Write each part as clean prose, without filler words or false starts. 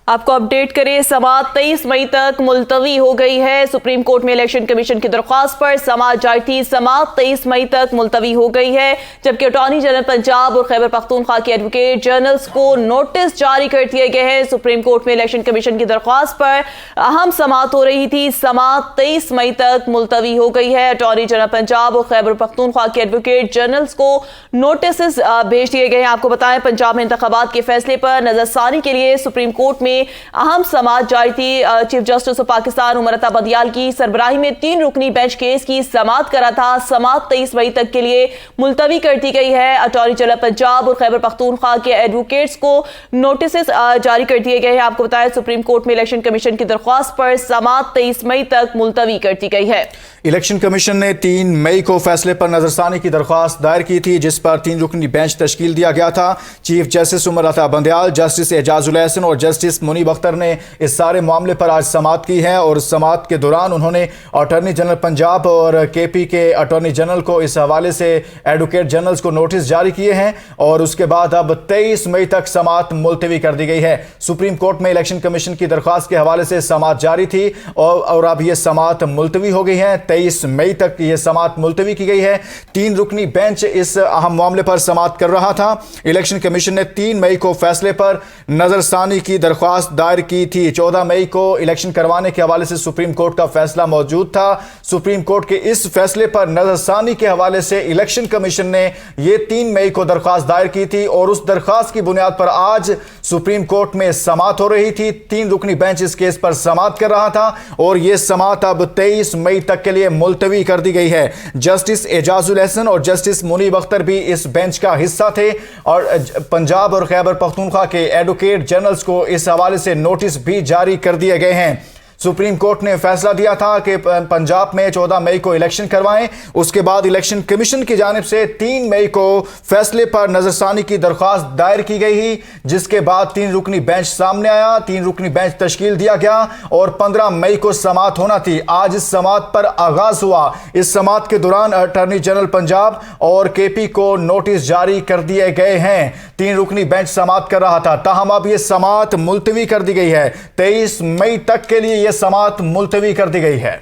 आपको अपडेट करें, समाअत 23 मई तक मुलतवी हो गई है। सुप्रीम कोर्ट में इलेक्शन कमीशन की दरख्वास्त पर समाअत जारी थी। समाअत 23 मई तक मुलतवी हो गई है, जबकि अटॉर्नी जनरल पंजाब और खैबर पख्तूनख्वा के एडवोकेट जनरल्स को नोटिस जारी कर दिए गए हैं। सुप्रीम कोर्ट में इलेक्शन कमीशन की दरख्वास्त पर अहम समाअत हो रही थी। समाअत 23 मई तक मुलतवी हो गई है। अटॉर्नी जनरल पंजाब और खैबर पख्तूनख्वा के एडवोकेट जनरल्स को नोटिस भेज दिए गए हैं। आपको बताएं, पंजाब में इंतखाबात के फैसले पर नजरसानी के लिए सुप्रीम कोर्ट में अहम समाअत जारी थी। Chief justice of Pakistan Umar Ata Bandial की सरबराही में 3 रुकनी बेंच केस की समाअत करा था। समाअत 23 मई तक के लिए मुलतवी कर दी गई है। अटॉर्नी जनरल पंजाब और खैबर पख्तूनख्वा के एडवोकेट्स को नोटिस जारी कर दिए गए हैं। आपको बताया, सुप्रीम कोर्ट में इलेक्शन कमीशन की दरख्वास्त पर समाअत 23 मई तक मुलतवी कर दी गई है। इलेक्शन कमीशन ने 3 मई को फैसले पर नजरसानी की दरख्वास्त दायर की थी, जिस पर 3 रुकनी बेंच तश्कील दिया गया था। Chief justice Umar Ata Bandial, justice Ejazul Ehsan और जस्टिस मुनीब अख्तर ने इस सारे मामले पर आज समाअत की है और समाअत के दौरान उन्होंने अटॉर्नी जनरल पंजाब और केपी के अटॉर्नी जनरल को इस हवाले से एडवोकेट जनरल्स को नोटिस जारी किए हैं और उसके बाद अब 23 मई तक समाअत मुलतवी कर दी गई है। सुप्रीम कोर्ट में इलेक्शन कमीशन की दरख्वास्त के हवाले से समाअत जारी थी और अब यह समाअत मुलतवी हो गई है। 23 मई तक यह समाअत मुलतवी की गई है। 3 रुकनी बेंच इस अहम मामले पर समाअत कर रहा था। इलेक्शन कमीशन ने 3 मई को फैसले पर नजरसानी की दरख्वास्त दायर की थी। 14 मई को इलेक्शन करवाने के हवाले से सुप्रीम कोर्ट का फैसला मौजूद था। सुप्रीम कोर्ट के इस फैसले पर नजरसानी के हवाले से इलेक्शन कमीशन ने यह 3 मई को दरख्वास्त दायर की थी और उस दरख्वास्त की बुनियाद पर आज सुप्रीम कोर्ट में समाअत हो रही थी। 3 रुकनी बेंच इस केस पर समाअत कर रहा था और यह समाअत अब 23 मई तक के लिए मुलतवी कर दी गई है। जस्टिस एजाजुल एहसन और जस्टिस मुनीब अख्तर भी इस बेंच का हिस्सा थे और पंजाब और खैबर पख्तूनख्वा के एडवोकेट जनरल्स को इस हवाले से नोटिस भी जारी कर दिए गए हैं। सुप्रीम कोर्ट ने फैसला दिया था कि पंजाब में 14 मई को इलेक्शन करवाएं। उसके बाद इलेक्शन कमीशन की जानिब से 3 मई को फैसले पर नजरसानी की दरख्वास्त दायर की गई ही, जिसके बाद 3 रुकनी बेंच सामने आया। 3 रुकनी बेंच तश्कील दिया गया और 15 मई को समाअत होना थी। आज इस समाअत पर आगाज हुआ। इस समाअत के दौरान अटॉर्नी जनरल पंजाब और केपी को नोटिस जारी कर दिए गए हैं। 3 रुकनी बेंच समाअत कर रहा था, ताहम अब यह समाअत मुलतवी कर दी गई है। 23 मई तक के लिए समाअत मुलतवी कर दी गई है।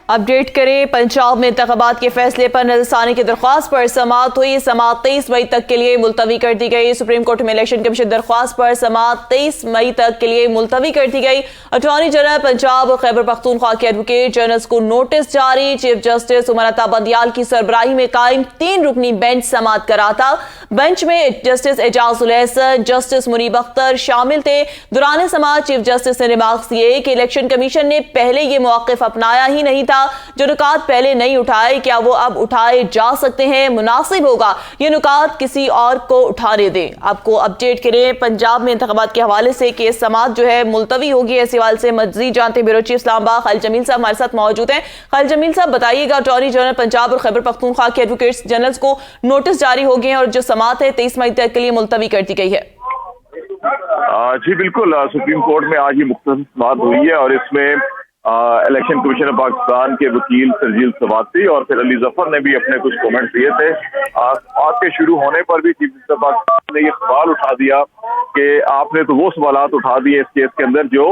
अपडेट करें, पंजाब में इंतखाबात के फैसले पर नजरसानी की दरख्वास्त पर समाअत हुई। समाअत 23 मई तक के लिए मुलतवी कर दी गई। सुप्रीम कोर्ट में इलेक्शन कमीशन दरख्वास्त पर समाअत 23 मई तक के लिए मुलतवी कर दी गई। अटॉर्नी जनरल पंजाब और खैबर पख्तूनख्वा के एडवोकेट जनरल्स को नोटिस जारी। चीफ जस्टिस उमर अता बंदियाल की सरबराही में कायम 3 रुकनी बेंच समाअत करा था। बेंच में जस्टिस एजाजुल एहसन, जस्टिस मुनीब अख्तर शामिल थे। दौरान समाअत चीफ जस्टिस ने रिमार्क्स दिए कि इलेक्शन कमीशन ने पहले यह मौक़िफ़ अपनाया ही नहीं था। जो नुकात पहले नहीं उठाए, क्या वो अब उठाए जा सकते हैं? मुनासिब होगा ये नुकात किसी और को उठाने दें। आपको अपडेट करें, पंजाब में इंतखाबात के हवाले से केस समाअत जो है मुलतवी होगी। ऐसे हवाले से मजीद जानते ब्यूरो चीफ इस्लामाबाद खालिद जमील साहब हमारे साथ मौजूद हैं। खालिद जमील साहब, बताइएगा, अटॉर्नी जनरल पंजाब और खैबर पख्तूनख्वा के एडवोकेट्स जनरल्स को नोटिस जारी हो गए हैं और जो समाअत है 23 मई तक के लिए मुलतवी कर दी गई है। जी बिल्कुल, सुप्रीम कोर्ट में आज ये मुख्तसर समाअत हुई है और इसमें इलेक्शन कमीशन ऑफ पाकिस्तान के वकील सरजील सवाती और फिर अली जफर ने भी अपने कुछ कमेंट्स दिए थे। आज के शुरू होने पर भी चीफ जस्टिस ऑफ पाकिस्तान ने ये सवाल उठा दिया कि आपने तो वो सवालात उठा दिए इस केस के अंदर जो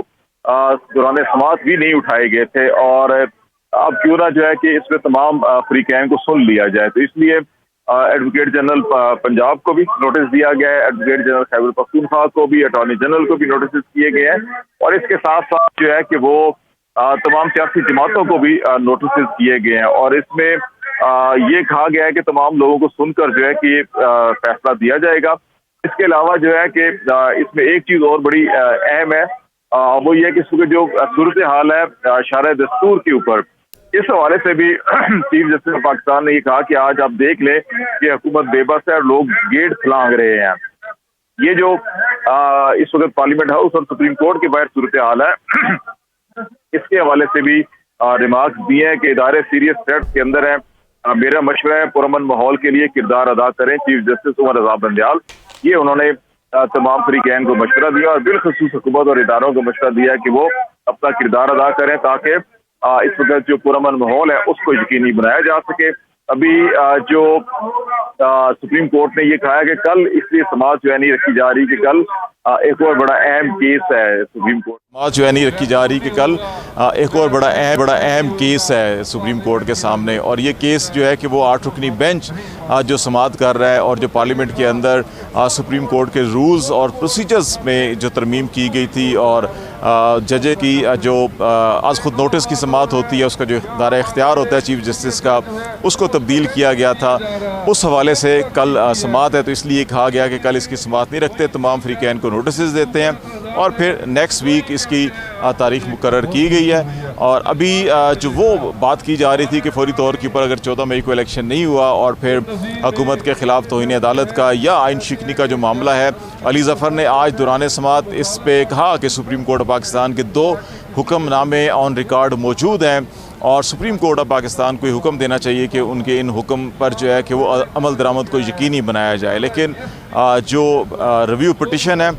दौरान समाअत भी नहीं उठाए गए थे और अब क्यों ना जो है कि इसमें तमाम फरीकैन को सुन लिया जाए। तो इसलिए एडवोकेट जनरल पंजाब को भी नोटिस दिया गया है, एडवोकेट जनरल खैबर पख्तूनख्वा को भी, अटॉर्नी जनरल को भी नोटिस किए गए हैं और इसके साथ साथ जो है कि वो तमाम सियासी जमातों को भी नोटिस किए गए हैं और इसमें ये कहा गया है कि तमाम लोगों को सुनकर जो है कि फैसला दिया जाएगा। इसके अलावा जो है कि इसमें एक चीज और बड़ी अहम है, वो ये है कि इसमें जो सूरत हाल है शरअ दस्तूर के ऊपर, इस हवाले से भी चीफ जस्टिस ऑफ पाकिस्तान ने ये कहा कि आज आप देख लें कि हुकूमत बेबस है और लोग गेट फलांग रहे हैं। ये जो इस वक्त पार्लियामेंट हाउस और सुप्रीम कोर्ट के बाहर सूरत हाल है, इसके हवाले से भी रिमार्क्स दिए हैं कि इदारे सीरियस थ्रेट्स के अंदर है। मेरा मशवरा है पुरअमन माहौल के लिए किरदार अदा करें। चीफ जस्टिस उमर अता बंदियाल, ये उन्होंने तमाम फरीकैन को मशवरा दिया और बिलखुसूस हुकूमत और इदारों को मशवरा दिया कि वो अपना किरदार अदा करें ताकि इस वक्त जो पुरअमन माहौल है उसको यकीनी बनाया जा सके। अभी जो सुप्रीम कोर्ट ने ये कहा है कि कल इसलिए समाअत जो है नहीं रखी जा रही कि कल एक और बड़ा अहम केस है सुप्रीम कोर्ट जो है नहीं रखी जा रही कि कल एक और बड़ा अहम केस है सुप्रीम कोर्ट के सामने, और ये केस जो है कि वो 8 रुकनी बेंच जो समाअत कर रहा है और जो पार्लियामेंट के अंदर सुप्रीम कोर्ट के रूल्स और प्रोसीजर्स में जो तरमीम की गई थी और जजे की जो आज खुद नोटिस की समाअत होती है उसका जो दायरा इख्तियार होता है चीफ जस्टिस का, उसको तब्दील किया गया था। उस हवाले से कल समाअत है, तो इसलिए कहा गया कि कल इसकी समाअत नहीं रखते, तमाम फ्रीकैन को नोटिस देते हैं और फिर नेक्स्ट वीक इसकी तारीख मुकर्रर की गई है। और अभी जो वो बात की जा रही थी कि फौरी तौर के ऊपर अगर 14 मई को इलेक्शन नहीं हुआ और फिर हुकूमत के ख़िलाफ़ तौहीन अदालत का या आइन शिकनी का जो मामला है, अली ज़फ़र ने आज दौरान समाअत इस पे कहा कि सुप्रीम कोर्ट ऑफ पाकिस्तान के 2 हुक्मनामे ऑन रिकॉर्ड मौजूद हैं और सुप्रीम कोर्ट ऑफ पाकिस्तान को हुक्म देना चाहिए कि उनके इन हुक्म पर जो है कि वो अमल दरामद को यकीनी बनाया जाए। लेकिन जो रिव्यू पिटिशन है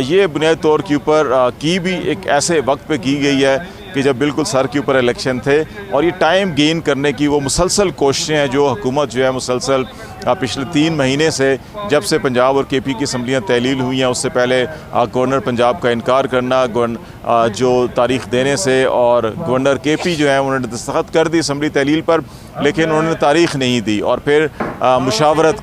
ये बुनियादी तौर के ऊपर की भी एक ऐसे वक्त पे की गई है कि जब बिल्कुल सर के ऊपर इलेक्शन थे, और ये टाइम गेन करने की वो मुसलसल कोशिशें हैं जो हुकूमत जो है मुसलसल पिछले 3 महीने से, जब से पंजाब और KP की असम्बलियाँ तहलील हुई हैं, उससे पहले गवर्नर पंजाब का इनकार करना जो तारीख देने से, और गवर्नर KP जो है उन्होंने दस्तखत कर दी असम्बली तहलील पर लेकिन उन्होंने तारीख नहीं दी, और फिर मुशावरत